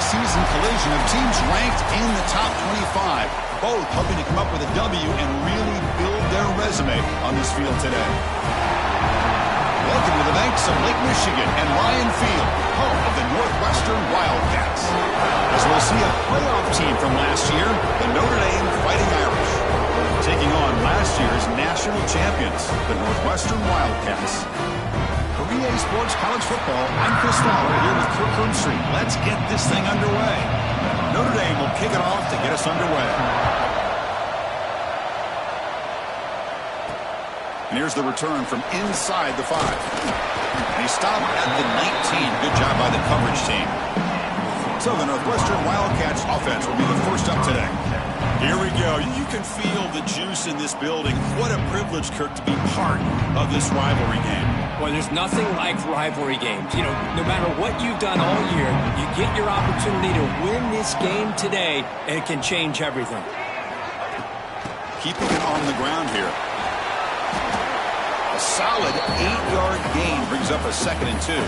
season collision of teams ranked in the top 25, both hoping to come up with a W and really build their resume on this field today. Welcome to the banks of Lake Michigan and Ryan Field, home of the Northwestern Wildcats. As we'll see a playoff team from last year, the Notre Dame Fighting Irish, taking on last year's national champions, the Northwestern Wildcats. For EA Sports College Football, I'm Chris Fowler here with Kirk Herbstreit. Let's get this thing underway. Notre Dame will kick it off to get us underway. And here's the return from inside the 5. And he stopped at the 19. Good job by the coverage team. So the Northwestern Wildcats offense will be the first up today. Here we go. You can feel the juice in this building. What a privilege, Kirk, to be part of this rivalry game. Well, there's nothing like rivalry games. You know, no matter what you've done all year, you get your opportunity to win this game today, and it can change everything. Keeping it on the ground here. A solid 8-yard gain brings up a 2nd and 2.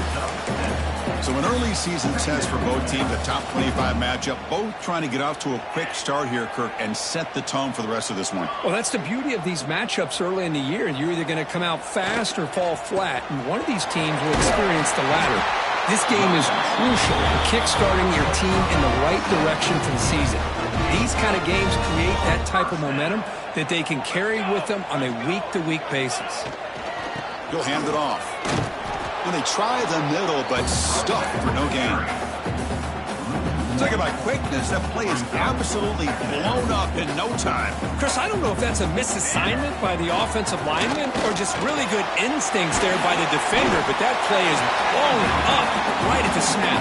So an early season test for both teams, a top 25 matchup, both trying to get off to a quick start here, Kirk, and set the tone for the rest of this one. Well, that's the beauty of these matchups early in the year. You're either going to come out fast or fall flat, and one of these teams will experience the latter. This game is crucial for kickstarting your team in the right direction for the season. These kind of games create that type of momentum that they can carry with them on a week-to-week basis. He'll hand it off. And they try the middle, but stuck for no gain. Talk about quickness. That play is absolutely blown up in no time. Chris, I don't know if that's a misassignment by the offensive lineman or just really good instincts there by the defender, but that play is blown up right at the snap.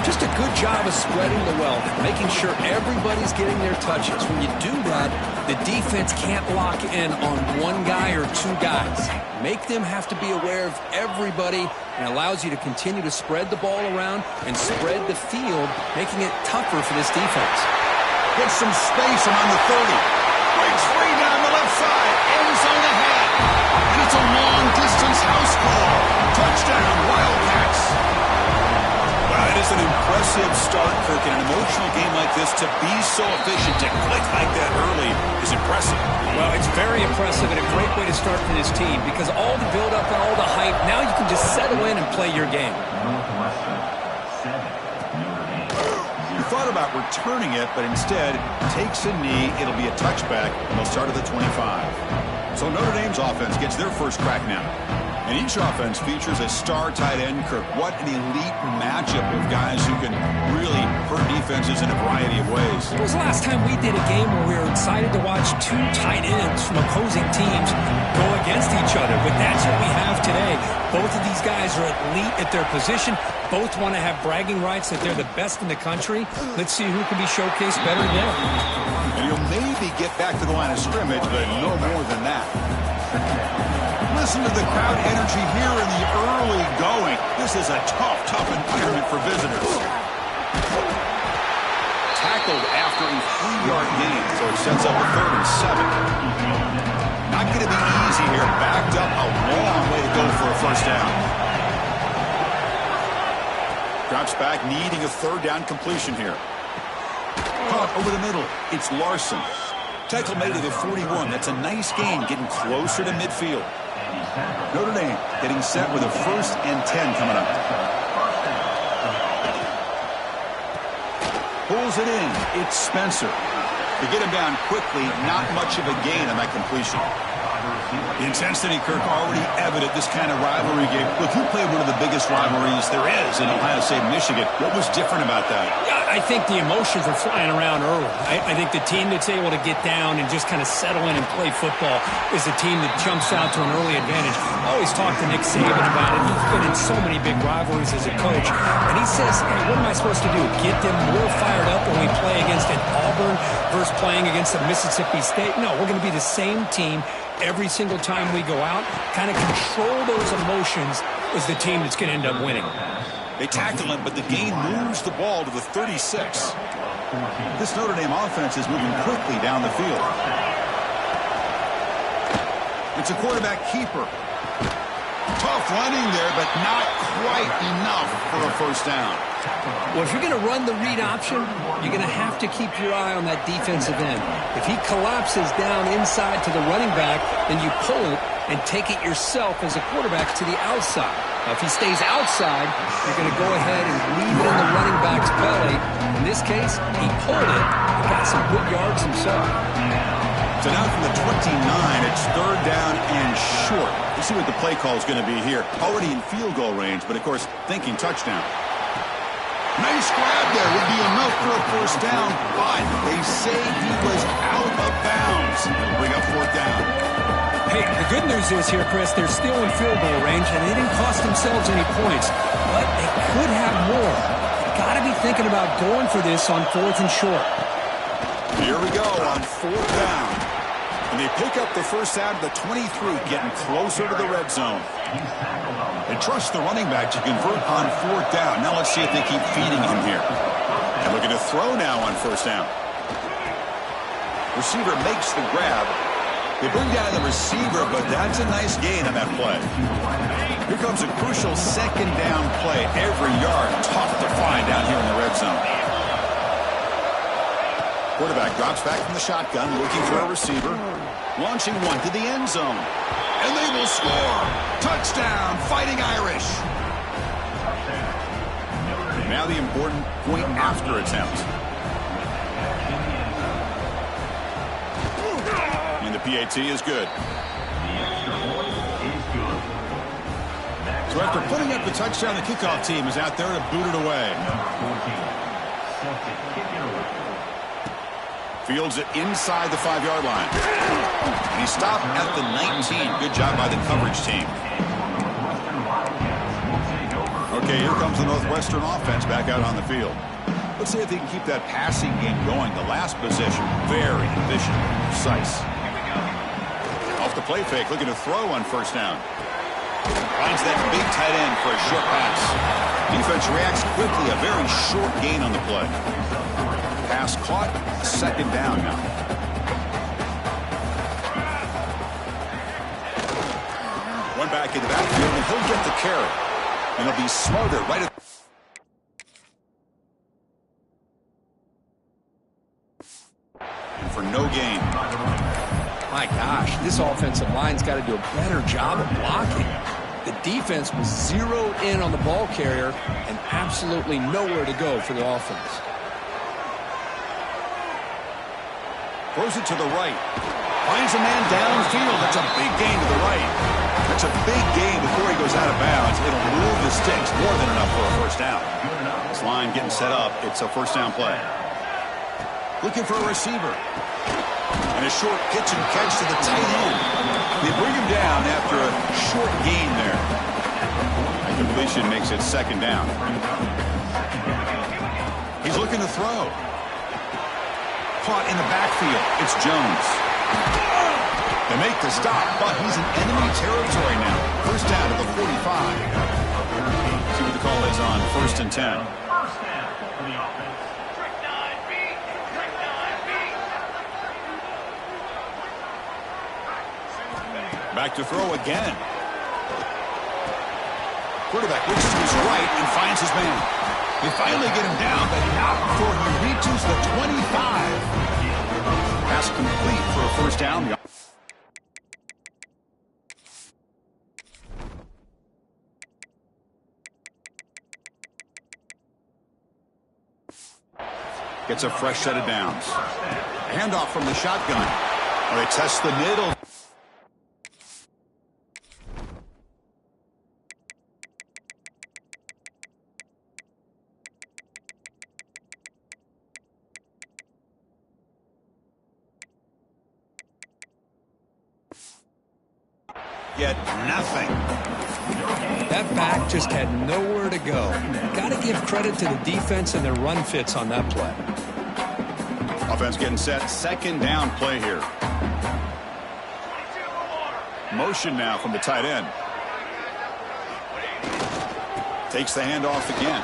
Just a good job of spreading the wealth, making sure everybody's getting their touches. When you do that, the defense can't lock in on one guy or two guys. Make them have to be aware of everybody, and allows you to continue to spread the ball around and spread the field, making it tougher for this defense. Gets some space around the 30. Breaks free down the left side. End zone ahead. And it's a long-distance house call. Touchdown, Wildcats. Well, it is an impressive start, Kirk. In an emotional game like this, to be so efficient, to click like that early is impressive. Well, it's very impressive and a great way to start for this team because all the build-up and all the hype, now you can just settle in and play your game. He thought about returning it, but instead takes a knee. It'll be a touchback, and they'll start at the 25. So Notre Dame's offense gets their first crack now. And each offense features a star tight end, Kirk. What an elite matchup of guys who can really hurt defenses in a variety of ways. When was the last time we did a game where we were excited to watch two tight ends from opposing teams go against each other? But that's what we have today. Both of these guys are elite at their position. Both want to have bragging rights that they're the best in the country. Let's see who can be showcased better than them. And he'll maybe get back to the line of scrimmage, but no more than that. Listen to the crowd energy here in the early going. This is a tough environment for visitors. Tackled after a 3-yard gain, so it sets up a 3rd and 7. Not going to be easy here. Backed up a long way to go for a first down. Drops back, needing a 3rd down completion here. Caught over the middle. It's Larson. Tackle made at the 41. That's a nice gain, getting closer to midfield. Notre Dame getting set with a 1st and 10 coming up. Pulls it in. It's Spencer. To get him down quickly, not much of a gain on that completion. The intensity, Kirk, already evident this kind of rivalry game. Look, you played one of the biggest rivalries there is in Ohio State, Michigan. What was different about that? Yeah, I think the emotions are flying around early. I think the team that's able to get down and just kind of settle in and play football is the team that jumps out to an early advantage. I always talk to Nick Saban about it. He's been in so many big rivalries as a coach. And he says, hey, what am I supposed to do? Get them more fired up when we play against an Auburn versus playing against a Mississippi State? No, we're going to be the same team every single time we go out. Kind of control those emotions is the team that's going to end up winning. They tackle him, but the gain moves the ball to the 36. This Notre Dame offense is moving quickly down the field. It's a quarterback keeper. Tough running there, but not quite enough for a first down. Well, if you're going to run the read option, you're going to have to keep your eye on that defensive end. If he collapses down inside to the running back, then you pull it and take it yourself as a quarterback to the outside. Now, if he stays outside, you're going to go ahead and leave it in the running back's belly. In this case, he pulled it and got some good yards himself. So now from the 29, it's third down and short. We'll see what the play call is going to be here. Already in field goal range, but of course, thinking touchdown. Nice grab there. Would be enough for a first down, but they say he was out of bounds. It'll bring up fourth down. Hey, the good news is here, Chris, they're still in field goal range, and they didn't cost themselves any points, but they could have more. Got to be thinking about going for this on fourth and short. Here we go on fourth down. And they pick up the first out of the 23, getting closer to the red zone. They trust the running back to convert on fourth down. Now let's see if they keep feeding him here. And looking to throw now on first down. Receiver makes the grab. They bring down the receiver, but that's a nice gain on that play. Here comes a crucial second down play. Every yard tough to find down here in the red zone. Quarterback drops back from the shotgun, looking for a receiver. Launching one to the end zone. And they will score. Touchdown, Fighting Irish. Now the important point after attempt. And the PAT is good. So after putting up the touchdown, the kickoff team is out there to boot it away. Fields it inside the 5-yard line. And he stopped at the 19. Good job by the coverage team. Okay, here comes the Northwestern offense back out on the field. Let's see if they can keep that passing game going. The last possession, very efficient, precise. Off the play fake, looking to throw on first down. Finds that big tight end for a short pass. Defense reacts quickly, a very short gain on the play. Pass caught, second down now. One back in the backfield, and he'll get the carry. And he'll be smarter right at... And for no gain. My gosh, this offensive line's got to do a better job of blocking. The defense was zeroed in on the ball carrier and absolutely nowhere to go for the offense. Throws it to the right. Finds a man downfield. That's a big gain to the right. That's a big gain before he goes out of bounds. It'll move the sticks more than enough for a first down. This line getting set up. It's a first down play. Looking for a receiver. And a short pitch and catch to the tight end. They bring him down after a short gain there. And completion makes it second down. He's looking to throw. Caught in the backfield. It's Jones. They make the stop, but he's in enemy territory now. First down to the 45. See what the call is on first and 10. Back to throw again. Quarterback looks to his right and finds his man. They finally get him down, but not before he reaches the 25. Pass complete for a first down. Gets a fresh set of downs. A handoff from the shotgun. They test the middle. Yet nothing. That back just had nowhere to go. Got to give credit to the defense and their run fits on that play. Offense getting set. Second down play here. Motion now from the tight end. Takes the handoff again.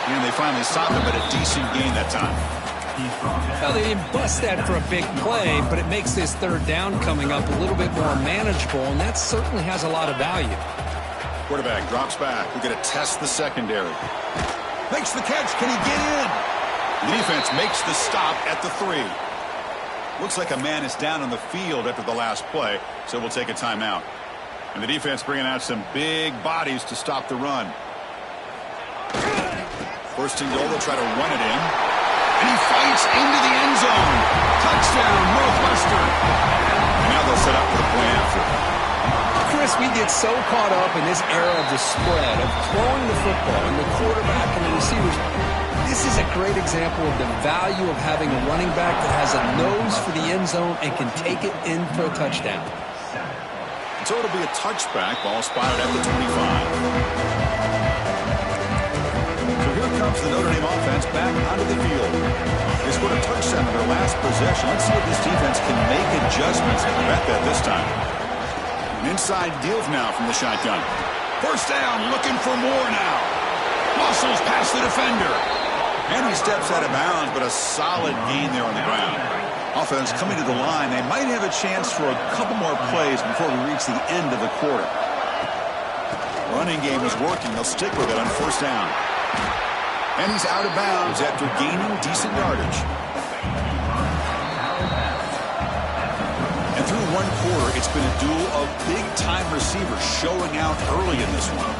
And they finally stop him, but a decent gain that time. Well, they didn't bust that for a big play, but it makes this third down coming up a little bit more manageable, and that certainly has a lot of value. Quarterback drops back. We're going to test the secondary. Makes the catch. Can he get in? The defense makes the stop at the 3. Looks like a man is down on the field after the last play, so we'll take a timeout. And the defense bringing out some big bodies to stop the run. First and goal, they'll try to run it in. And he fights into the end zone. Touchdown, Northwestern. And now they'll set up for the play after. Chris, we get so caught up in this era of the spread, of throwing the football and the quarterback and the receivers. This is a great example of the value of having a running back that has a nose for the end zone and can take it in for a touchdown. So it'll be a touchback. Ball spotted at the 25. So here comes the Notre Dame offense back onto the field. They scored a touchdown in their last possession. Let's see if this defense can make adjustments and prevent that this time. An inside deal now from the shotgun. First down, looking for more now. Muscles past the defender. And he steps out of bounds, but a solid gain there on the ground. Offense coming to the line. They might have a chance for a couple more plays before we reach the end of the quarter. Running game is working. They'll stick with it on first down. And he's out of bounds after gaining decent yardage. And through one quarter, it's been a duel of big-time receivers showing out early in this one.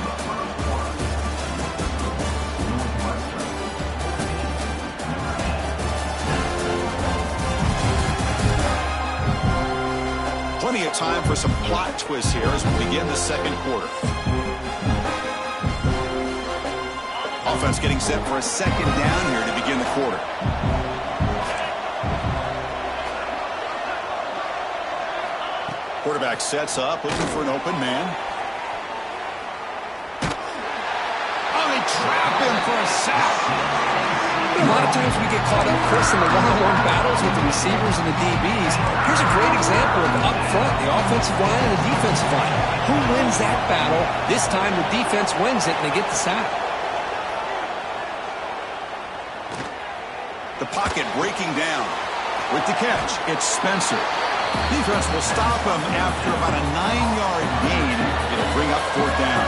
Plenty of time for some plot twists here as we begin the second quarter. Offense getting set for a second down here to begin the quarter. Quarterback sets up, looking for an open man. Oh, they trap him for a sack. A lot of times we get caught up, Chris, in the one-on-one battles with the receivers and the DBs. Here's a great example of up front, the offensive line and the defensive line. Who wins that battle? This time the defense wins it, and they get the sack. The pocket breaking down. With the catch, it's Spencer. Defense will stop him after about a 9-yard gain. It'll bring up fourth down.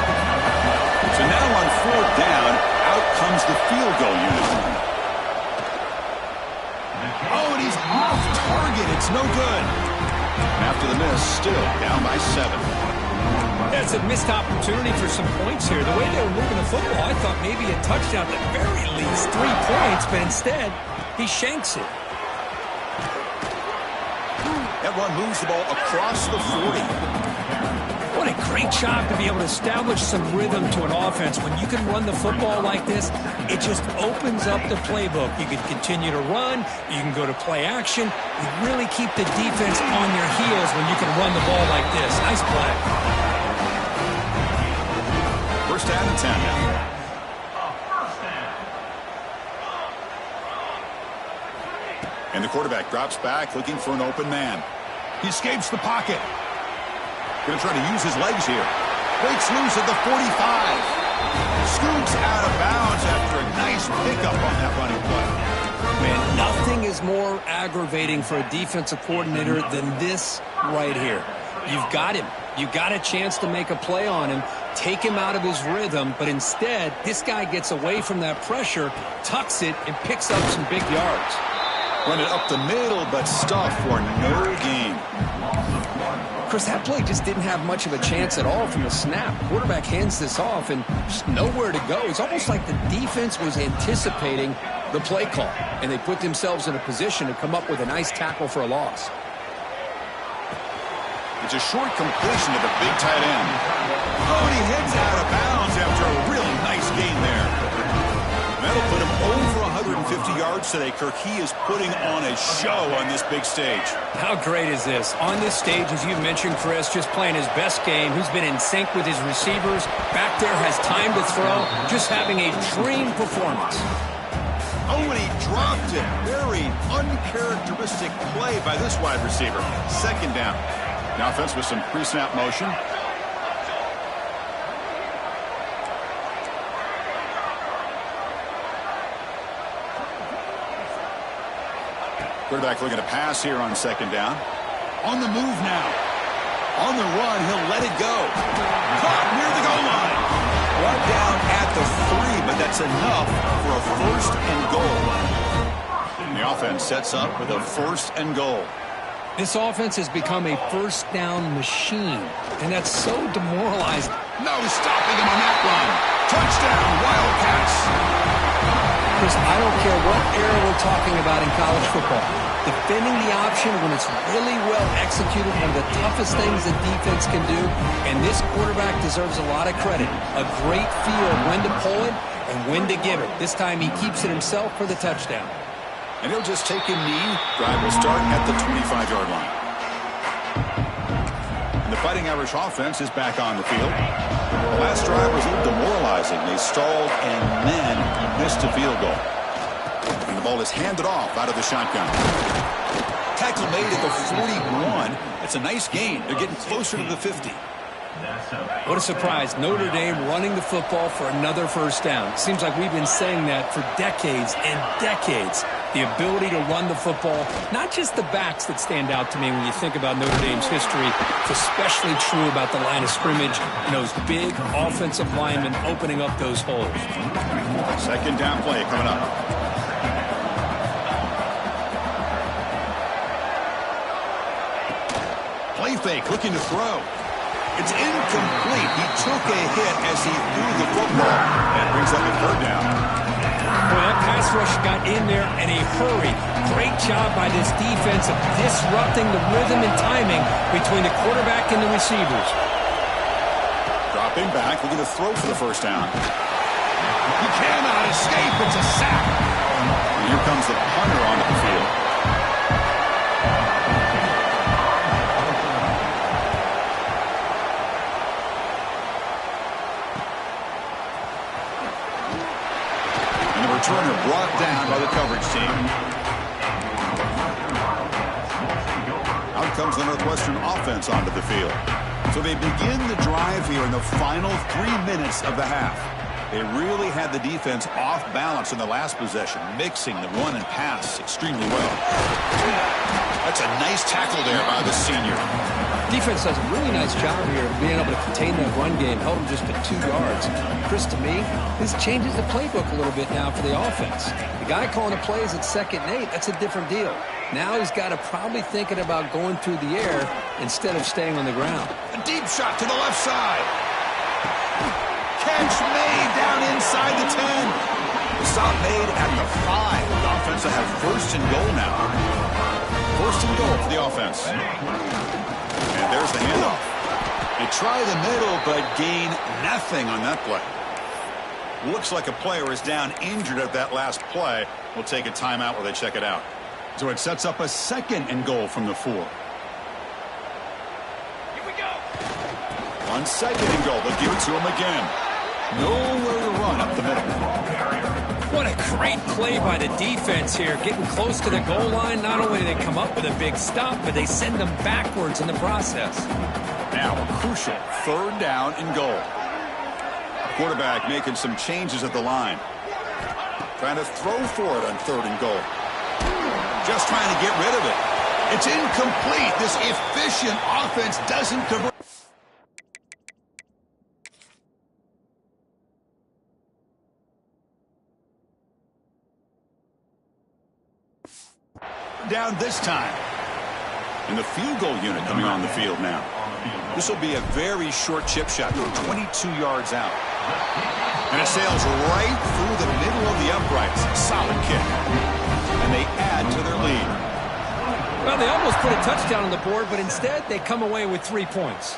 So now on fourth down, out comes the field goal unit. Oh, and he's off target. It's no good. And after the miss, still down by 7. That's a missed opportunity for some points here. The way they were moving the football, I thought maybe a touchdown at the very least, 3 points, but instead, he shanks it. That one moves the ball across the 40. What a great job to be able to establish some rhythm to an offense. When you can run the football like this, it just opens up the playbook. You can continue to run. You can go to play action. You really keep the defense on your heels when you can run the ball like this. Nice play. First down and 10 now. And the quarterback drops back, looking for an open man. He escapes the pocket. Going to try to use his legs here. Breaks loose at the 45. Scoots out of bounds after a nice pickup on that running play. Man, nothing is more aggravating for a defensive coordinator than this right here. You've got him. You've got a chance to make a play on him, take him out of his rhythm, but instead, this guy gets away from that pressure, tucks it, and picks up some big yards. Run it up the middle, but stuff for no gain. Chris, that play just didn't have much of a chance at all from the snap. Quarterback hands this off and just nowhere to go. It's almost like the defense was anticipating the play call, and they put themselves in a position to come up with a nice tackle for a loss. It's a short completion to the big tight end. Oh, and he heads out of bounds after a really nice gain there. That'll put him over 150 yards today, Kirk. He is putting on a show on this big stage. How great is this? On this stage, as you mentioned, Chris, just playing his best game. He's been in sync with his receivers. Back there, has time to throw. Just having a dream performance. Oh, and he dropped it. Very uncharacteristic play by this wide receiver. Second down. The offense with some pre-snap motion. Quarterback looking to pass here on second down. On the move now. On the run, he'll let it go. Caught near the goal line. Brought down at the 3, but that's enough for a 1st and goal. And the offense sets up with a 1st and goal. This offense has become a first down machine, and that's so demoralizing. No stopping him on that run. Touchdown, Wildcats. Chris, I don't care what era we're talking about in college football. Defending the option when it's really well executed, one of the toughest things a defense can do, and this quarterback deserves a lot of credit. A great feel of when to pull it and when to give it. This time he keeps it himself for the touchdown. And he'll just take a knee. Drive will start at the 25-yard line. And the Fighting Irish offense is back on the field. The last drive was a little demoralizing. They stalled and then missed a field goal. And the ball is handed off out of the shotgun. Tackle made at the 41. It's a nice gain. They're getting closer to the 50. What a surprise. Notre Dame running the football for another first down. Seems like we've been saying that for decades and decades. The ability to run the football, not just the backs that stand out to me when you think about Notre Dame's history. It's especially true about the line of scrimmage and those big offensive linemen opening up those holes. Second down play coming up. Play fake, looking to throw. It's incomplete. He took a hit as he threw the football. That brings up a 3rd down. Boy, that pass rush got in there in a hurry. Great job by this defense of disrupting the rhythm and timing between the quarterback and the receivers. Dropping back, looking to throw for the 1st down. He cannot escape. It's a sack. And here comes the punter onto the field. Returner brought down by the coverage team. Out comes the Northwestern offense onto the field. So they begin the drive here in the final 3 minutes of the half. They really had the defense off balance in the last possession, mixing the run and pass extremely well. That's a nice tackle there by the senior. Defense does a really nice job here of being able to contain that run game, held them just to 2 yards. Chris, to me, this changes the playbook a little bit now for the offense. The guy calling the plays at 2nd and 8, that's a different deal. Now he's got to probably thinking about going through the air instead of staying on the ground. A deep shot to the left side. Catch made down inside the 10. The stop made at the 5. The offense will have 1st and goal now. 1st and goal for the offense. And there's the handoff. They try the middle, but gain nothing on that play. Looks like a player is down injured at that last play. We'll take a timeout while they check it out. So it sets up a 2nd and goal from the 4. Here we go. On 2nd and goal, they'll give it to him again. Nowhere to run up the middle. What a great play by the defense here. Getting close to the goal line, not only do they come up with a big stop, but they send them backwards in the process. Now a crucial 3rd down and goal. Quarterback making some changes at the line. Trying to throw for it on 3rd and goal. Just trying to get rid of it. It's incomplete. This efficient offense doesn't convert. Down this time. And the field goal unit coming on the field now. This will be a very short chip shot from 22 yards out. And it sails right through the middle of the uprights. Solid kick. And they add to their lead. Well, they almost put a touchdown on the board, but instead they come away with 3 points.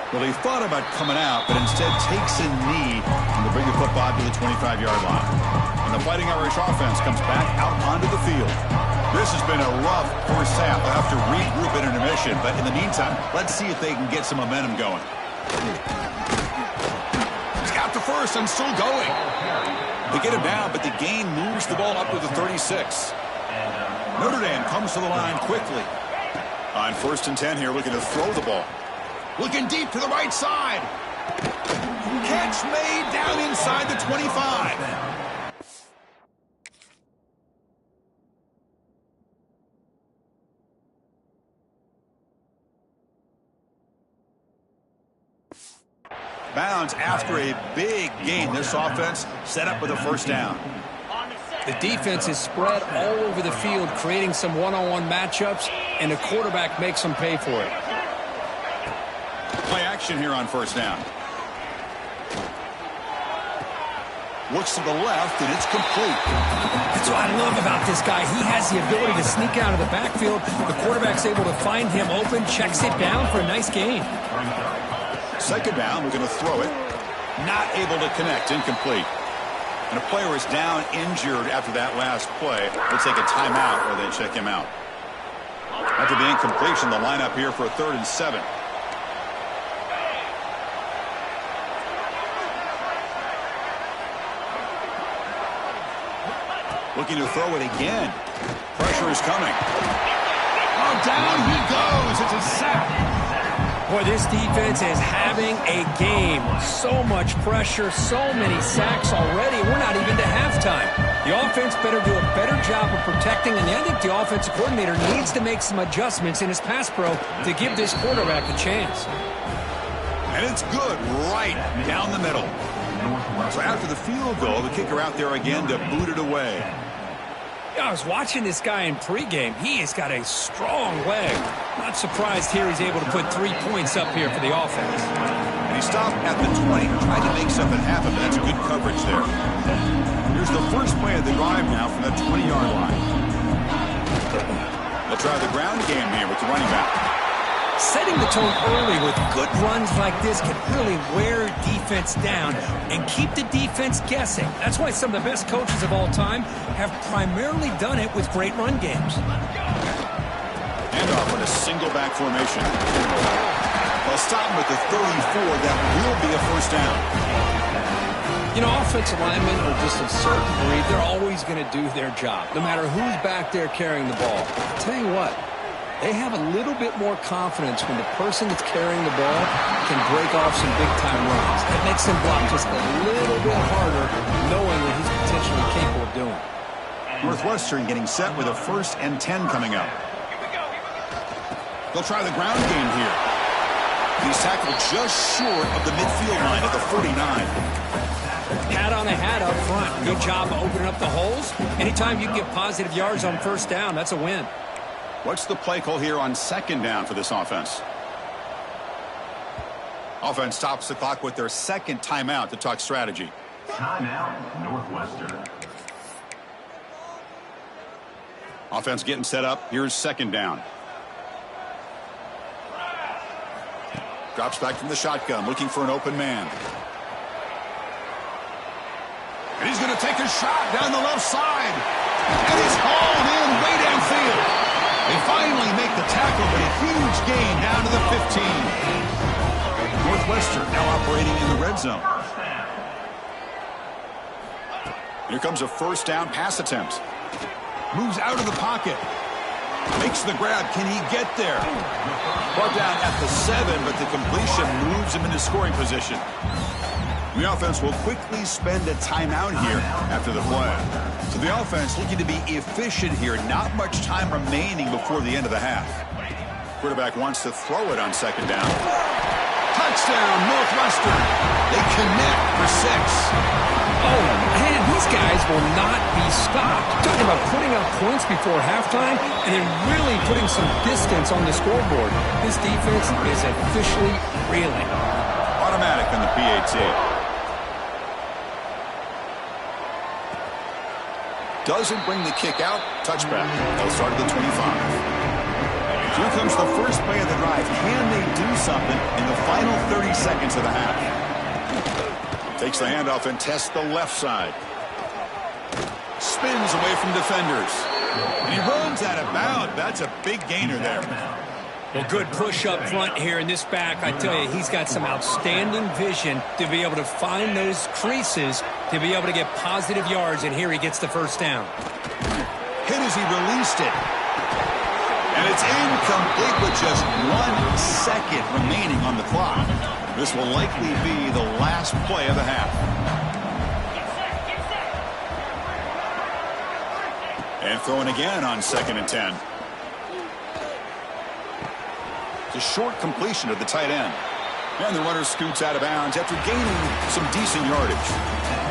Well, they thought about coming out, but instead takes a knee and they bring the football to the 25-yard line. And the Fighting Irish offense comes back out onto the field. This has been a rough first half. They'll have to regroup at intermission, but in the meantime, let's see if they can get some momentum going. He's got the first and still going. They get him down, but the gain moves the ball up to the 36. Notre Dame comes to the line quickly. On 1st and 10 here, looking to throw the ball. Looking deep to the right side. Catch made down inside the 25. bounds after a big gain. This offense set up with a first down. The defense is spread all over the field, creating some one-on-one matchups, and the quarterback makes them pay for it. Play action here on first down. Looks to the left, and it's complete. That's what I love about this guy. He has the ability to sneak out of the backfield. The quarterback's able to find him open, checks it down for a nice gain. Second down, we're going to throw it. Not able to connect, incomplete. And a player is down injured after that last play. They'll take a timeout or they check him out. After the incompletion, the lineup here for a 3rd and 7. Looking to throw it again. Pressure is coming. Oh, down he goes. It's a sack. Boy, this defense is having a game. So much pressure, so many sacks already. We're not even to halftime. The offense better do a better job of protecting, and I think the offensive coordinator needs to make some adjustments in his pass pro to give this quarterback a chance. And it's good right down the middle. So after the field goal, the kicker out there again to boot it away. I was watching this guy in pregame. He has got a strong leg. Not surprised here he's able to put 3 points up here for the offense. And he stopped at the 20, tried to make something happen, but that's good coverage there. Here's the first play of the drive now from the 20-yard line. They'll try the ground game here with the running back. Setting the tone early with good runs like this can really wear defense down and keep the defense guessing. That's why some of the best coaches of all time have primarily done it with great run games. Handoff in a single back formation. They'll stop him at the 34. That will be a first down. You know, offensive linemen are just a certain breed. They're always going to do their job, no matter who's back there carrying the ball. I'll tell you what. They have a little bit more confidence when the person that's carrying the ball can break off some big-time runs. That makes him block just a little bit harder, knowing that he's potentially capable of doing it. Northwestern getting set with a 1st and 10 coming up. They'll try the ground game here. He's tackled just short of the midfield line at the 49. Hat on a hat up front. Good job of opening up the holes. Anytime you can get positive yards on first down, that's a win. What's the play call here on second down for this offense? Offense stops the clock with their second timeout to talk strategy. Timeout, Northwestern. Offense getting set up. Here's second down. Drops back from the shotgun, looking for an open man. And he's going to take a shot down the left side. And he's hauled in way downfield. They finally make the tackle, but a huge gain down to the 15. Northwestern now operating in the red zone. Here comes a first down pass attempt. Moves out of the pocket. Makes the grab. Can he get there? Brought down at the 7, but the completion moves him into scoring position. The offense will quickly spend a timeout here after the play. So the offense looking to be efficient here. Not much time remaining before the end of the half. Quarterback wants to throw it on second down. Touchdown, Northwestern. They connect for 6. Oh, man, these guys will not be stopped. Talking about putting up points before halftime and then really putting some distance on the scoreboard. This defense is officially reeling. Automatic on the PAT. Doesn't bring the kick out. Touchback. They'll start at the 25. Here comes the first play of the drive. Can they do something in the final 30 seconds of the half? Takes the handoff and tests the left side. Spins away from defenders. And he runs out of bounds. That's a big gainer there. Well, good push up front here in this back. I tell you, he's got some outstanding vision to be able to find those creases, to be able to get positive yards, and here he gets the first down. Hit as he released it. And it's incomplete with just 1 second remaining on the clock. This will likely be the last play of the half. And throwing again on 2nd and 10. It's a short completion of the tight end. And the runner scoots out of bounds after gaining some decent yardage.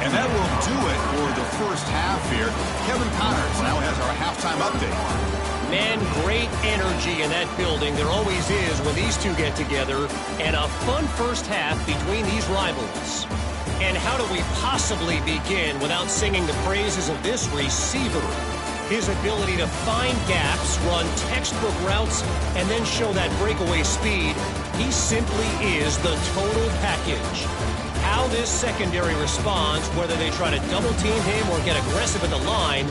And that will do it for the first half here. Kevin Connors now has our halftime update. Man, great energy in that building. There always is when these two get together. And a fun first half between these rivals. And how do we possibly begin without singing the praises of this receiver? His ability to find gaps, run textbook routes, and then show that breakaway speed. He simply is the total package. How this secondary responds, whether they try to double team him or get aggressive at the line,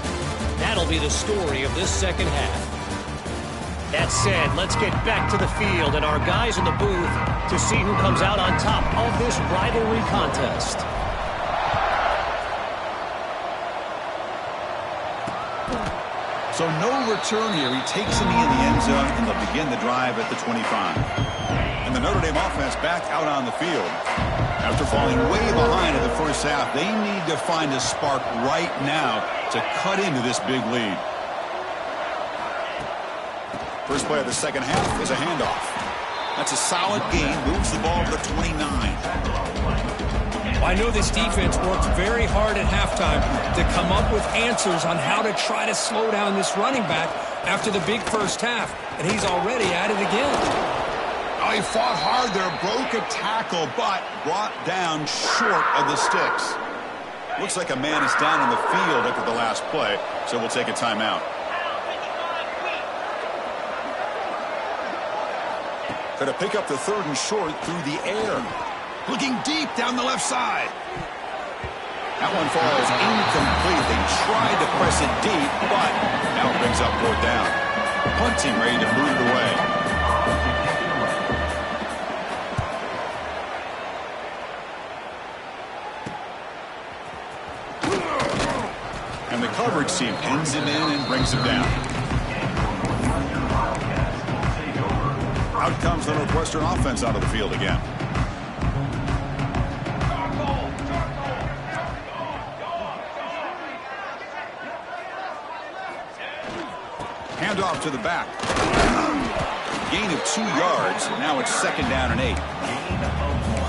that'll be the story of this second half. That said, let's get back to the field and our guys in the booth to see who comes out on top of this rivalry contest. So no return here. He takes a knee in the end zone, and they'll begin the drive at the 25. And the Notre Dame offense back out on the field. After falling way behind in the first half, they need to find a spark right now to cut into this big lead. First play of the second half is a handoff. That's a solid gain. Moves the ball to the 29. I know this defense worked very hard at halftime to come up with answers on how to try to slow down this running back after the big first half, and he's already at it again. Oh, he fought hard there, broke a tackle, but brought down short of the sticks. Looks like a man is down on the field after the last play, so we'll take a timeout. Try to pick up the third and short through the air. Looking deep down the left side. That one falls incomplete. They tried to press it deep, but now it brings up fourth down. Punt team ready to move it away. And the coverage team pins him in and brings him down. Out comes the Northwestern offense out of the field again. Handoff to the back. Gain of 2 yards. Now it's second down and 8.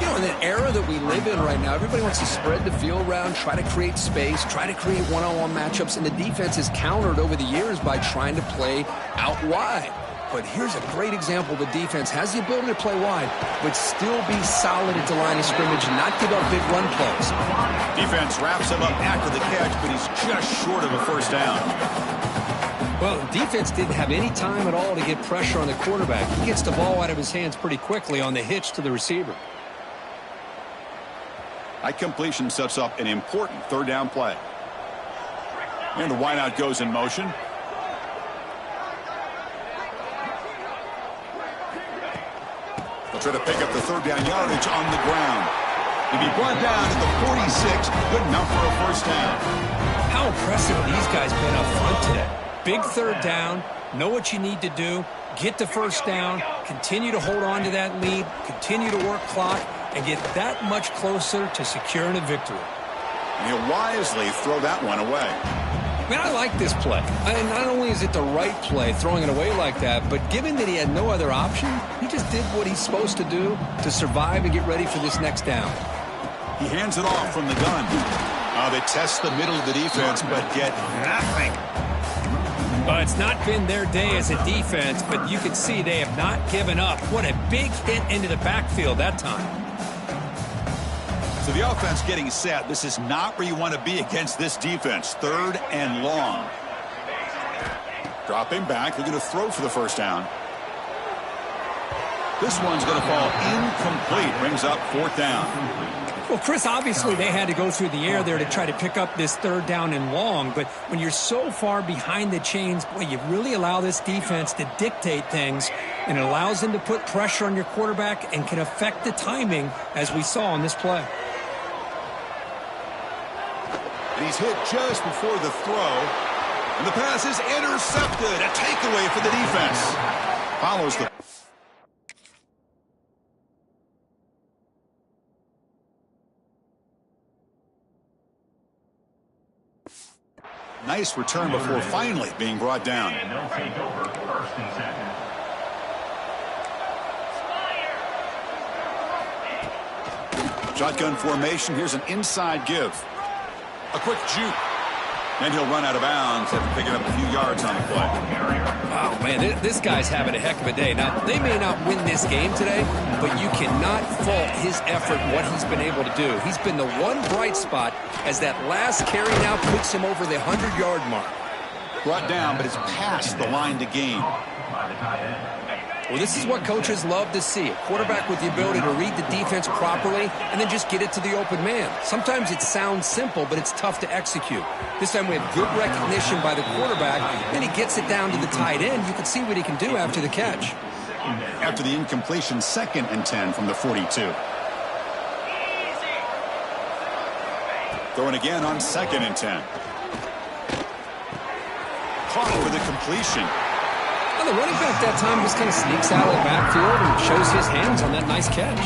You know, in the era that we live in right now, everybody wants to spread the field around, try to create space, try to create one-on-one matchups, and the defense has countered over the years by trying to play out wide. But here's a great example. The defense has the ability to play wide, but still be solid at the line of scrimmage and not give up big run plays. Defense wraps him up after the catch, but he's just short of a first down. Well, the defense didn't have any time at all to get pressure on the quarterback. He gets the ball out of his hands pretty quickly on the hitch to the receiver. That completion sets up an important third down play. And the wideout goes in motion. They'll try to pick up the third down yardage on the ground. He'll be brought down at the 46. Good enough for a first down. How impressive have these guys been up front today? Big third down, know what you need to do, get the first down, continue to hold on to that lead, continue to work clock, and get that much closer to securing a victory. And he'll wisely throw that one away. Man, I like this play. And not only is it the right play, throwing it away like that, but given that he had no other option, he just did what he's supposed to do to survive and get ready for this next down. He hands it off from the gun. They test the middle of the defense, but get nothing. It's not been their day as a defense, but you can see they have not given up. What a big hit into the backfield that time. So the offense getting set. This is not where you want to be against this defense. Third and long. Dropping back. They're going to throw for the first down. This one's going to fall incomplete. Brings up fourth down. Well, Chris, obviously they had to go through the air there to try to pick up this third down and long, but when you're so far behind the chains, boy, you really allow this defense to dictate things, and it allows them to put pressure on your quarterback and can affect the timing, as we saw on this play. And he's hit just before the throw, and the pass is intercepted. A takeaway for the defense. Follows the... Nice return before finally being brought down. And they'll take over first and second. Shotgun formation. Here's an inside give. A quick juke. And he'll run out of bounds after picking up a few yards on the play. Wow, man, this guy's having a heck of a day. Now, they may not win this game today, but you cannot fault his effort, what he's been able to do. He's been the one bright spot as that last carry now puts him over the 100-yard mark. Brought down, but it's past the line to gain. Well, this is what coaches love to see. A quarterback with the ability to read the defense properly and then just get it to the open man. Sometimes it sounds simple, but it's tough to execute. This time we have good recognition by the quarterback. Then he gets it down to the tight end. You can see what he can do after the catch. After the incompletion, 2nd and 10 from the 42. Throwing again on 2nd and 10. Caught for the completion. Well, the running back that time just kind of sneaks out of the backfield and shows his hands on that nice catch.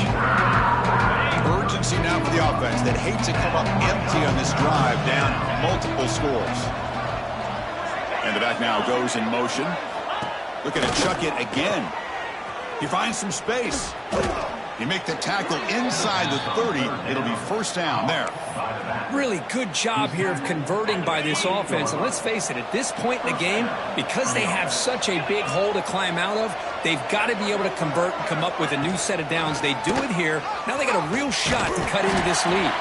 Urgency now for the offense that hate to come up empty on this drive, down multiple scores. And the back now goes in motion. Looking to chuck it again. He finds some space. You make the tackle inside the 30. It'll be first down there. Really good job here of converting by this offense. And let's face it, at this point in the game, because they have such a big hole to climb out of, they've got to be able to convert and come up with a new set of downs. They do it here. Now they got a real shot to cut into this lead.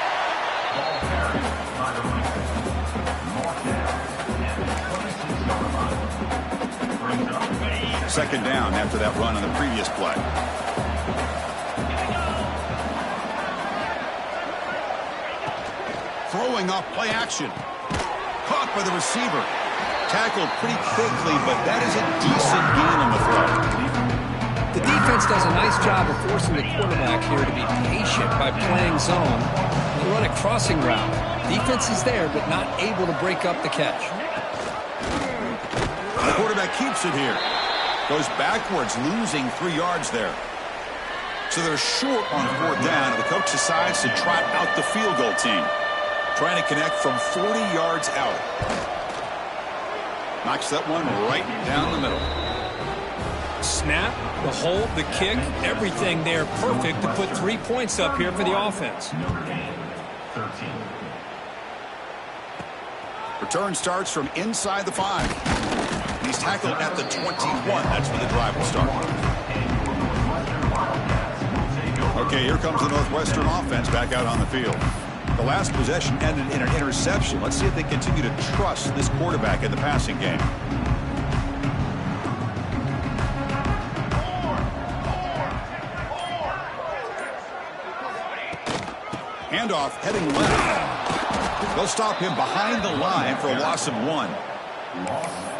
Second down after that run on the previous play. Throwing off play action. Caught by the receiver. Tackled pretty quickly, but that is a decent gain on the throw. The defense does a nice job of forcing the quarterback here to be patient by playing zone. They run a crossing route. Defense is there, but not able to break up the catch. The quarterback keeps it here. Goes backwards, losing 3 yards there. So they're short on 4th down, and the coach decides to trot out the field goal team. Trying to connect from 40 yards out. Knocks that one right down the middle. Snap, the hold, the kick, everything there perfect to put 3 points up here for the offense. Return starts from inside the 5. He's tackled at the 21. That's where the drive will start. Okay, here comes the Northwestern offense back out on the field. The last possession ended in an interception. Let's see if they continue to trust this quarterback in the passing game. Handoff heading left. They'll stop him behind the line for a loss of 1.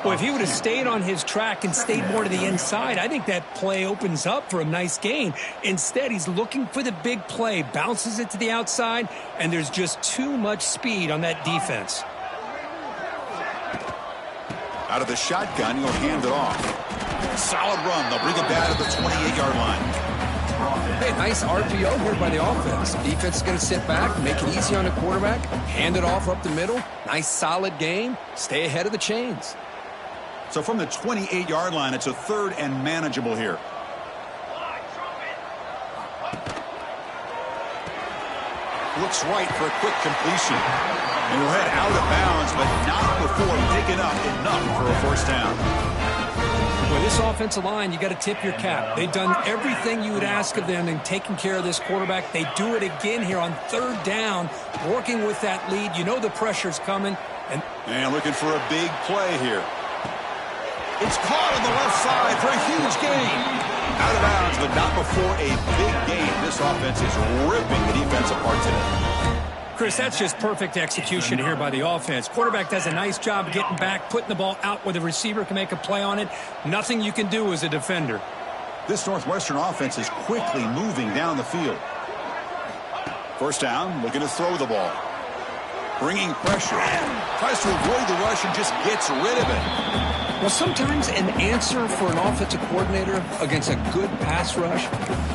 Well, if he would have stayed on his track and stayed more to the inside, I think that play opens up for a nice gain. Instead, he's looking for the big play, bounces it to the outside, and there's just too much speed on that defense. Out of the shotgun, he'll hand it off. Solid run. They'll bring it back to the 28-yard line. Hey, nice RPO here by the offense. Defense is going to sit back, make it easy on the quarterback, hand it off up the middle. Nice, solid game. Stay ahead of the chains. So from the 28-yard line, it's a 3rd and manageable here. Looks right for a quick completion. And he'll head out of bounds, but not before picking up enough for a first down. With this offensive line, you got to tip your cap. They've done everything you would ask of them in taking care of this quarterback. They do it again here on 3rd down, working with that lead. You know the pressure's coming. And looking for a big play here. It's caught on the left side for a huge gain. Out of bounds, but not before a big gain. This offense is ripping the defense apart today. Chris, that's just perfect execution here by the offense. Quarterback does a nice job getting back, putting the ball out where the receiver can make a play on it. Nothing you can do as a defender. This Northwestern offense is quickly moving down the field. First down, looking to throw the ball. Bringing pressure. Tries to avoid the rush and just gets rid of it. Well, sometimes an answer for an offensive coordinator against a good pass rush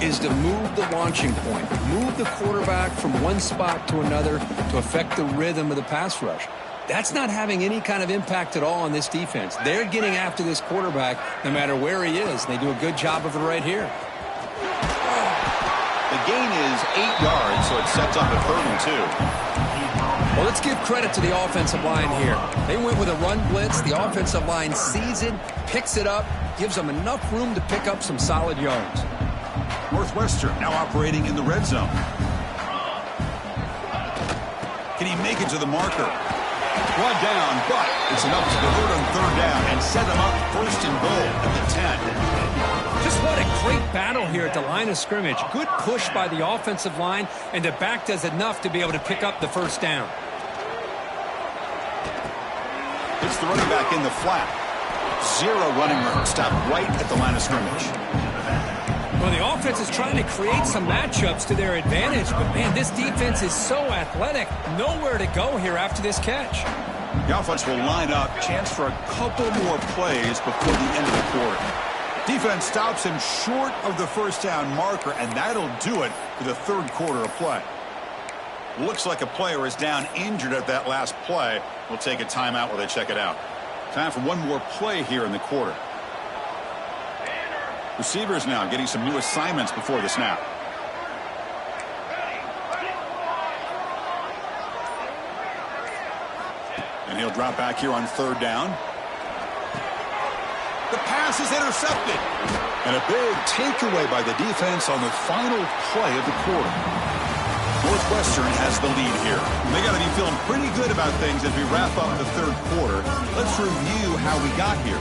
is to move the launching point, move the quarterback from one spot to another to affect the rhythm of the pass rush. That's not having any kind of impact at all on this defense. They're getting after this quarterback no matter where he is. They do a good job of it right here. The gain is 8 yards, so it sets up a 3rd and 2. Well, let's give credit to the offensive line here. They went with a run blitz. The offensive line sees it, picks it up, gives them enough room to pick up some solid yards. Northwestern now operating in the red zone. Can he make it to the marker? Brought down, but it's enough to convert on 3rd down and set them up 1st and goal at the 10. Just what a great battle here at the line of scrimmage. Good push by the offensive line, and the back does enough to be able to pick up the 1st down. It's the running back in the flat. 0 running room. Stop right at the line of scrimmage. Well, the offense is trying to create some matchups to their advantage, but, man, this defense is so athletic. Nowhere to go here after this catch. The offense will line up. Chance for a couple more plays before the end of the quarter. Defense stops him short of the 1st down marker, and that'll do it for the 3rd quarter of play. Looks like a player is down injured at that last play. We'll take a timeout while they check it out. Time for one more play here in the quarter. Receivers now getting some new assignments before the snap. And he'll drop back here on 3rd down. The pass is intercepted. And a big takeaway by the defense on the final play of the quarter. Northwestern has the lead here. They got to be feeling pretty good about things as we wrap up the 3rd quarter. Let's review how we got here.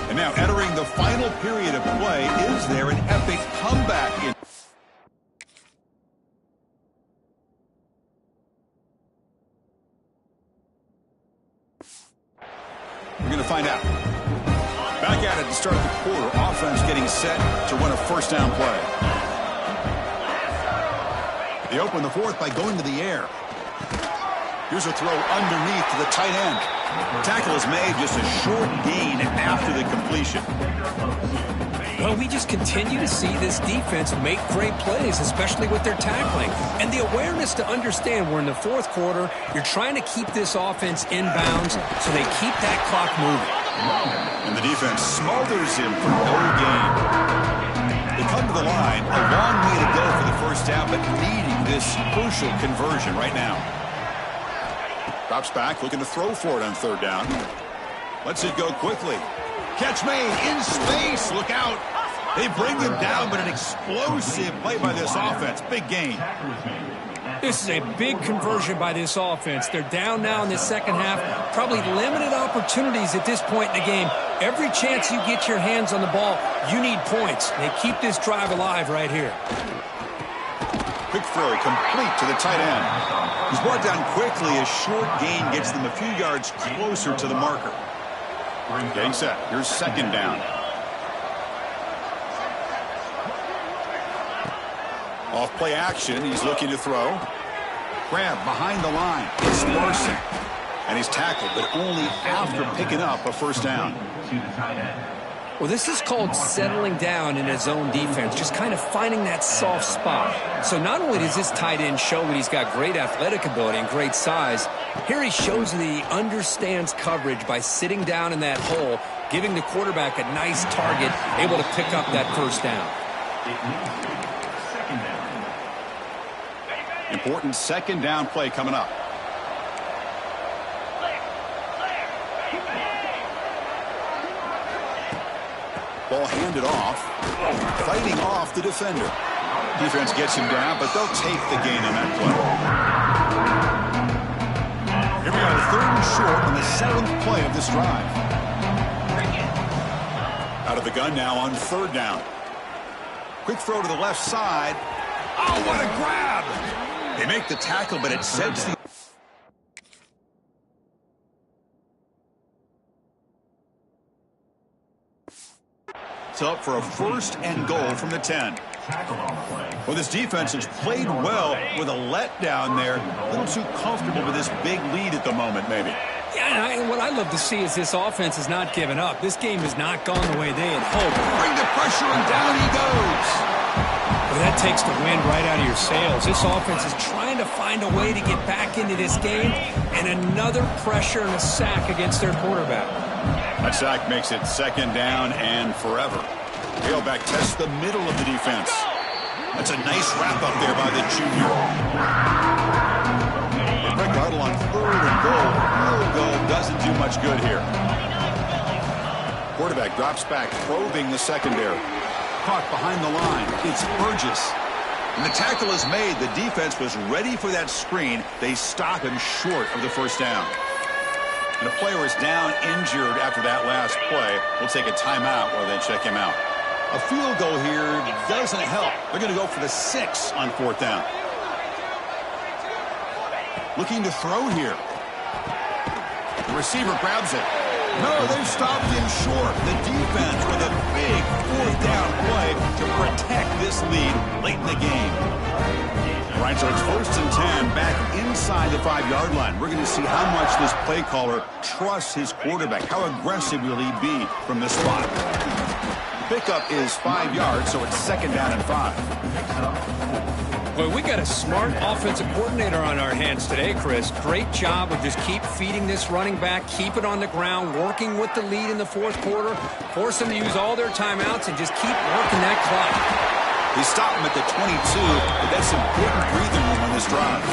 And now entering the final period of play, is there an epic comeback in? We're going to find out. Back at it to start the quarter. Offense getting set to run a 1st down play. They open the 4th by going to the air. Here's a throw underneath to the tight end. Tackle is made, just a short gain after the completion. Well, we just continue to see this defense make great plays, especially with their tackling. And the awareness to understand we're in the 4th quarter, you're trying to keep this offense in bounds so they keep that clock moving. And the defense smothers him for no gain. They come to the line, a long way to go for the 1st down, but needing this crucial conversion right now. Drops back, looking to throw for it on 3rd down. Lets it go quickly. Catch made in space. Look out. They bring him down, but an explosive play by this offense. Big gain. This is a big conversion by this offense. They're down now in the 2nd half. Probably limited opportunities at this point in the game. Every chance you get your hands on the ball, you need points. They keep this drive alive right here. Quick throw, complete to the tight end. He's brought down quickly. A short gain gets them a few yards closer to the marker. Getting set. Here's 2nd down. Off play action. He's looking to throw. Grab behind the line. It's Larson. And he's tackled, but only after picking up a 1st down. Well, this is called settling down in his own defense, just kind of finding that soft spot. So not only does this tight end show that he's got great athletic ability and great size, here he shows that he understands coverage by sitting down in that hole, giving the quarterback a nice target, able to pick up that 1st down. Important 2nd down play coming up. Ball handed off. Fighting off the defender. Defense gets him down, but they'll take the gain on that play. Here we go, 3rd and short on the 7th play of this drive. Out of the gun now on 3rd down. Quick throw to the left side. Oh, what a grab! They make the tackle, but it sets the... up for a 1st and goal from the 10. Well, this defense has played well with a letdown there. A little too comfortable with this big lead at the moment, maybe. Yeah, and what I love to see is this offense has not given up. This game has not gone the way they had hoped. Bring the pressure, and down he goes. Well, that takes the wind right out of your sails. This offense is trying to find a way to get back into this game, and another pressure and a sack against their quarterback. That sack makes it second down and forever. Tailback tests the middle of the defense. That's a nice wrap up there by the junior. They break the huddle on third and goal. Field goal doesn't do much good here. Quarterback drops back, probing the secondary. Caught behind the line. It's Burgess. And the tackle is made. The defense was ready for that screen. They stop him short of the first down. And a player is down injured after that last play. We'll take a timeout while they check him out. A field goal here doesn't help. They're going to go for the 6 on fourth down. Looking to throw here. The receiver grabs it. No, they've stopped him short. The defense with a big fourth down play to protect this lead late in the game. All right, so it's 1st and 10 back inside the 5-yard line. We're going to see how much this play caller trusts his quarterback. How aggressive will he be from this spot? Pickup is 5 yards, so it's 2nd down and 5. Well, we got a smart offensive coordinator on our hands today, Chris. Great job of just keep feeding this running back, keep it on the ground, working with the lead in the 4th quarter, force them to use all their timeouts, and just keep working that clock. They stop him at the 22, but that's important breathing room on this drive.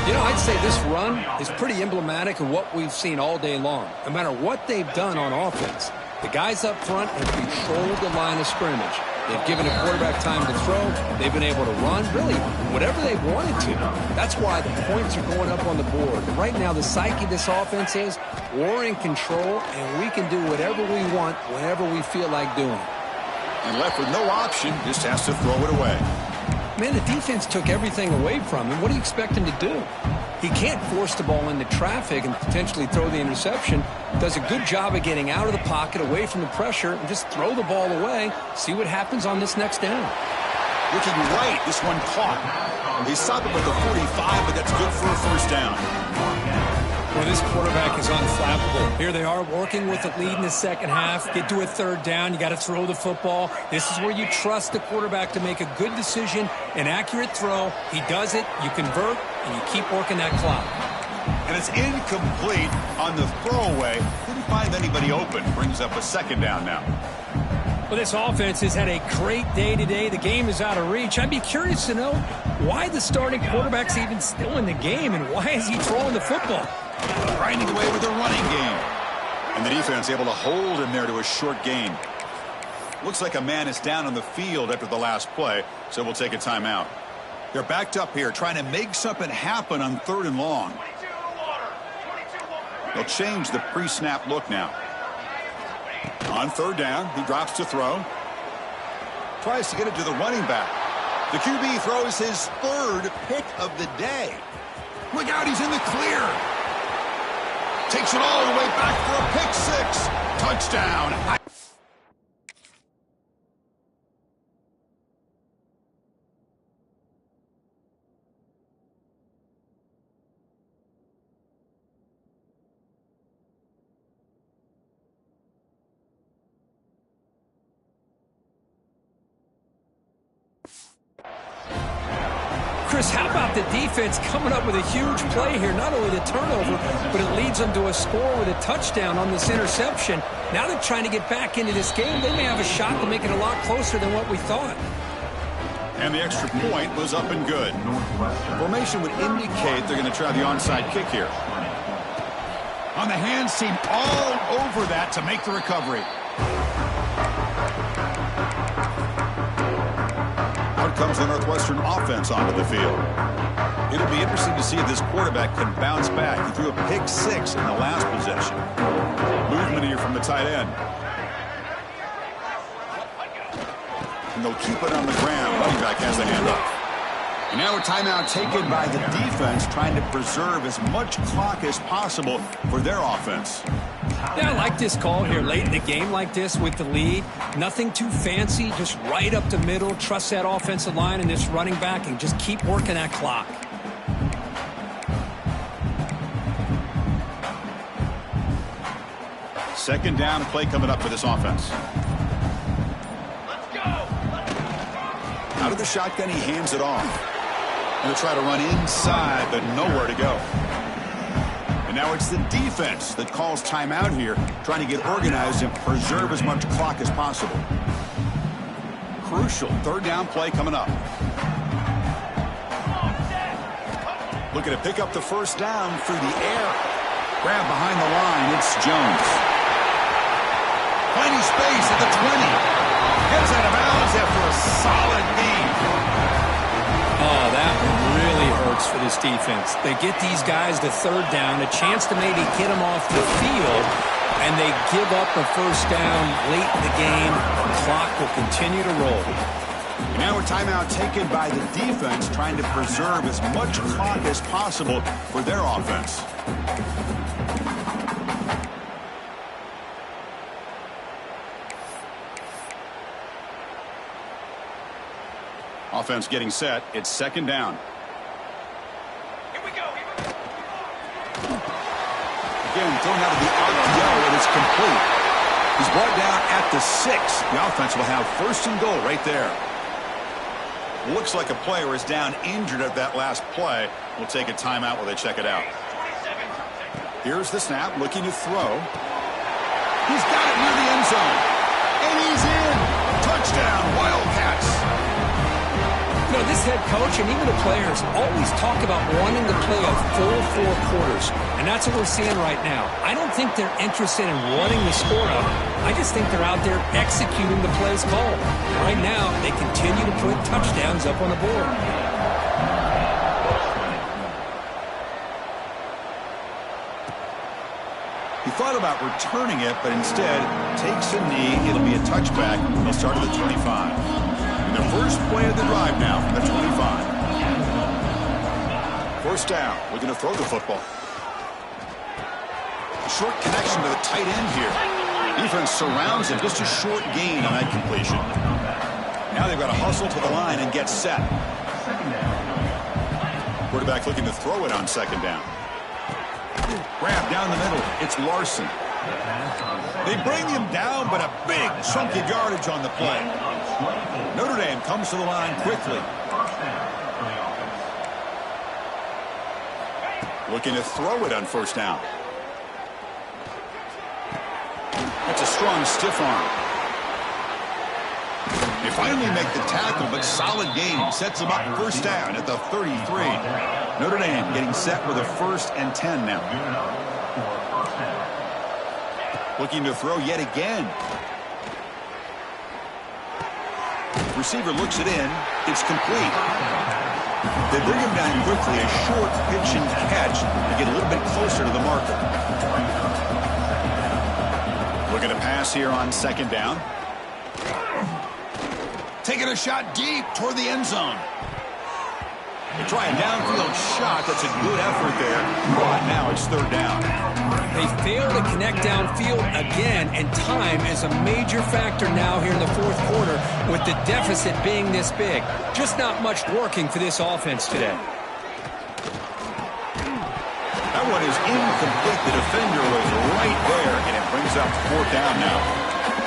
You know, I'd say this run is pretty emblematic of what we've seen all day long. No matter what they've done on offense, the guys up front have controlled the line of scrimmage. They've given a quarterback time to throw. They've been able to run, really, whatever they wanted to. That's why the points are going up on the board. Right now, the psyche of this offense is we're in control, and we can do whatever we want whenever we feel like doing it. And left with no option, just has to throw it away. Man, the defense took everything away from him. What do you expect him to do? He can't force the ball into traffic and potentially throw the interception. Does a good job of getting out of the pocket, away from the pressure, and just throw the ball away. See what happens on this next down. Looking right, this one caught. They stop him at the 45, but that's good for a first down. Well, this quarterback is unflappable. Here they are working with the lead in the second half. Get to a third down. You got to throw the football. This is where you trust the quarterback to make a good decision, an accurate throw. He does it. You convert, and you keep working that clock. And it's incomplete on the throwaway. Couldn't find anybody open. Brings up a 2nd down now. Well, this offense has had a great day today. The game is out of reach. I'd be curious to know why the starting quarterback's even still in the game, and why is he throwing the football? Grinding away with the running game. And the defense able to hold him there to a short gain. Looks like a man is down on the field after the last play, so we'll take a timeout. They're backed up here trying to make something happen on 3rd and long. They'll change the pre-snap look now. On 3rd down, he drops to throw. Tries to get it to the running back. The QB throws his 3rd pick of the day. Look out, he's in the clear. Takes it all the way back for a pick 6. Touchdown. Chris, how about the defense coming up with a huge play here? Not only the turnover, but it leads them to a score with a touchdown on this interception. Now they're trying to get back into this game. They may have a shot to make it a lot closer than what we thought. And the extra point was up and good. Formation would indicate they're going to try the onside kick here. On the hands team, all over that to make the recovery. Out comes the Northwestern offense onto the field. It'll be interesting to see if this quarterback can bounce back. He threw a pick 6 in the last possession. Movement here from the tight end. And they'll keep it on the ground. Running back has the handoff. And now a timeout taken by the defense, trying to preserve as much clock as possible for their offense. Yeah, I like this call here late in the game like this with the lead. Nothing too fancy, just right up the middle. Trust that offensive line and this running back and just keep working that clock. Second down play coming up for this offense. Out of the shotgun, he hands it off. Going to try to run inside, but nowhere to go. And now it's the defense that calls timeout here, trying to get organized and preserve as much clock as possible. Crucial third down play coming up. Looking to pick up the first down through the air. Grab behind the line. It's Jones. Finding space at the 20. Gets out of bounds after a solid gain. Oh, that one really hurts for this defense. They get these guys to third down, a chance to maybe get them off the field, and they give up a first down late in the game. The clock will continue to roll. Now a timeout taken by the defense, trying to preserve as much clock as possible for their offense. Offense getting set. It's second down. Here we go. Again, thrown out of the RPO, and it's complete. He's brought down at the 6. The offense will have first and goal right there. Looks like a player is down injured at that last play. We'll take a timeout while they check it out. Here's the snap, looking to throw. He's got it near the end zone. And he's in. Touchdown, Wildcats. You know, this head coach and even the players always talk about wanting to play a full 4 quarters, and that's what we're seeing right now. I don't think they're interested in running the score up. I just think they're out there executing the plays called. Right now, they continue to put touchdowns up on the board. He thought about returning it, but instead takes a knee. It'll be a touchback. He'll start at the 25. The first play of the drive now from the 25. First down. Looking to throw the football. A short connection to the tight end here. Defense surrounds him. Just a short gain on that completion. Now they've got to hustle to the line and get set. Quarterback looking to throw it on second down. Grab down the middle. It's Larson. They bring him down, but a big chunk of yardage on the play. Notre Dame comes to the line quickly. Looking to throw it on first down. That's a strong stiff arm. They finally make the tackle, but solid gain. Sets them up first down at the 33. Notre Dame getting set with a 1st and 10 now. Looking to throw yet again. Receiver looks it in. It's complete. They bring him down quickly. A short pitch and catch to get a little bit closer to the marker. Looking to pass here on second down. Taking a shot deep toward the end zone. They try a downfield shot. That's a good effort there. But now it's third down. They fail to connect downfield again, and time is a major factor now here in the 4th quarter with the deficit being this big. Just not much working for this offense today. That one is incomplete. The defender was right there, and it brings up 4th down now.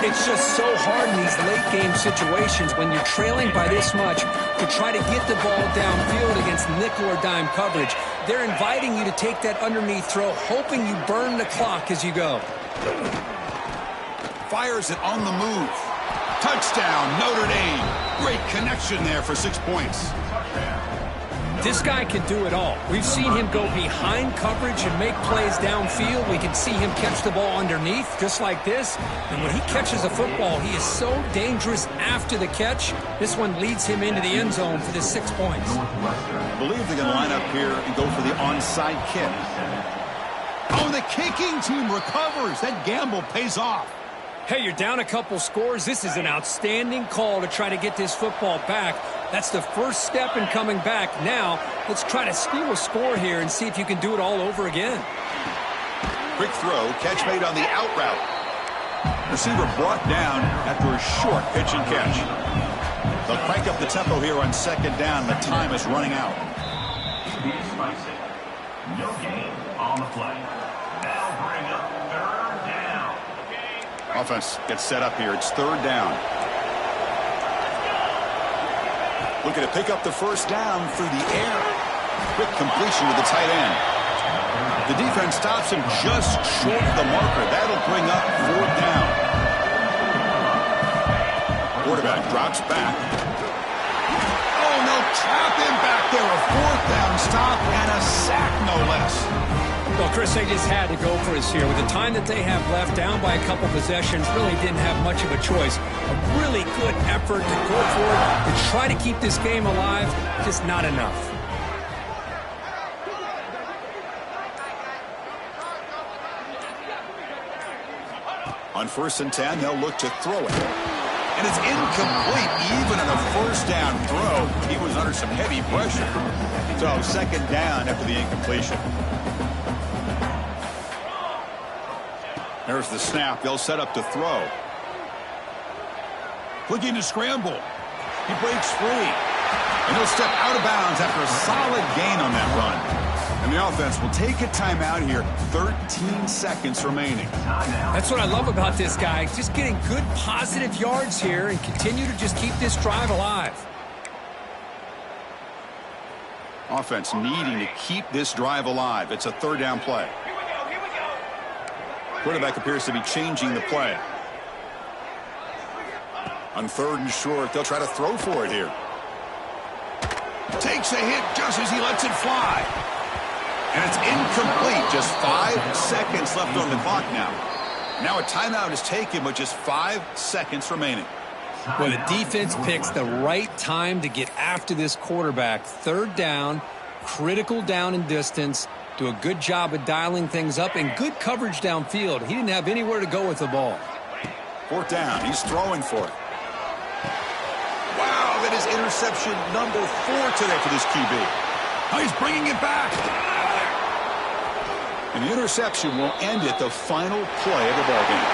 It's just so hard in these late-game situations when you're trailing by this much to try to get the ball downfield against nickel or dime coverage. They're inviting you to take that underneath throw, hoping you burn the clock as you go. Fires it on the move. Touchdown, Notre Dame. Great connection there for 6 points. This guy can do it all. We've seen him go behind coverage and make plays downfield. We can see him catch the ball underneath, just like this. And when he catches a football, he is so dangerous after the catch. This one leads him into the end zone for the 6 points. I believe they're going to line up here and go for the onside kick. Oh, the kicking team recovers. That gamble pays off. Hey, you're down a couple scores. This is an outstanding call to try to get this football back. That's the first step in coming back. Now, let's try to steal a score here and see if you can do it all over again. Quick throw, catch made on the out route. Receiver brought down after a short pitch and catch. They'll crank up the tempo here on second down. The time is running out. No gain on the play. Now bring up third down. Offense gets set up here. It's third down. Looking to pick up the first down through the air. Quick completion to the tight end. The defense stops him just short of the marker. That'll bring up 4th down. Quarterback drops back. Oh, no, trap him back there. A 4th down stop and a sack, no less. Well, Chris, they just had to go for us here. With the time that they have left, down by a couple possessions, really didn't have much of a choice. A really good effort to go for it, to try to keep this game alive, just not enough. On 1st and 10, they'll look to throw it. And it's incomplete, even on a 1st down throw. He was under some heavy pressure. So 2nd down after the incompletion. There's the snap. They'll set up to throw. Looking to scramble. He breaks free. And he'll step out of bounds after a solid gain on that run. And the offense will take a timeout here. 13 seconds remaining. That's what I love about this guy. Just getting good positive yards here and continue to just keep this drive alive. Offense needing to keep this drive alive. It's a 3rd down play. Quarterback appears to be changing the play. On 3rd and short, they'll try to throw for it here. Takes a hit just as he lets it fly. And it's incomplete. Just 5 seconds left on the clock now. Now a timeout is taken with just 5 seconds remaining. Well, the defense picks the right time to get after this quarterback. 3rd down, critical down and distance. Do a good job of dialing things up and good coverage downfield. He didn't have anywhere to go with the ball. 4th down. He's throwing for it. Wow, that is interception number 4 today for this QB. Oh, he's bringing it back. And the interception will end it, the final play of the ballgame.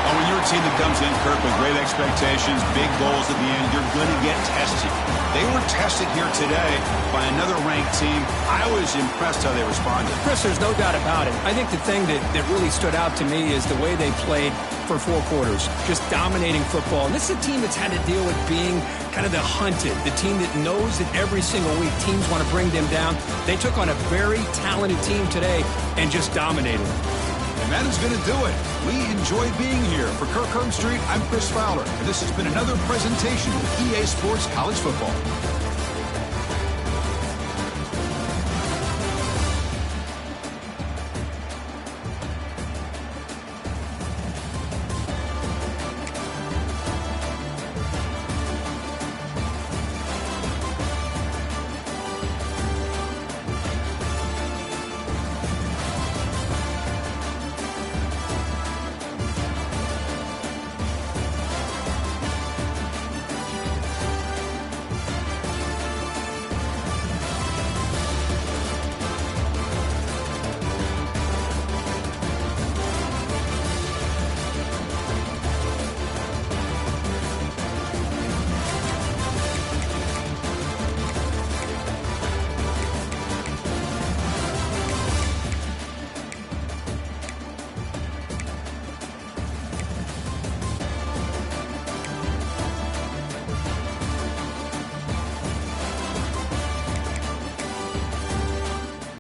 Oh, when you're a team that comes in, Kirk, with great expectations, big goals at the end, you're going to get tested. They were tested here today by another ranked team. I was impressed how they responded. Chris, there's no doubt about it. I think the thing that really stood out to me is the way they played for 4 quarters, just dominating football. And this is a team that's had to deal with being kind of the hunted, the team that knows that every single week teams want to bring them down. They took on a very talented team today and just dominated them. And that is going to do it. We enjoyed being here. For Kirk Herbstreit, I'm Chris Fowler. And this has been another presentation of EA Sports College Football.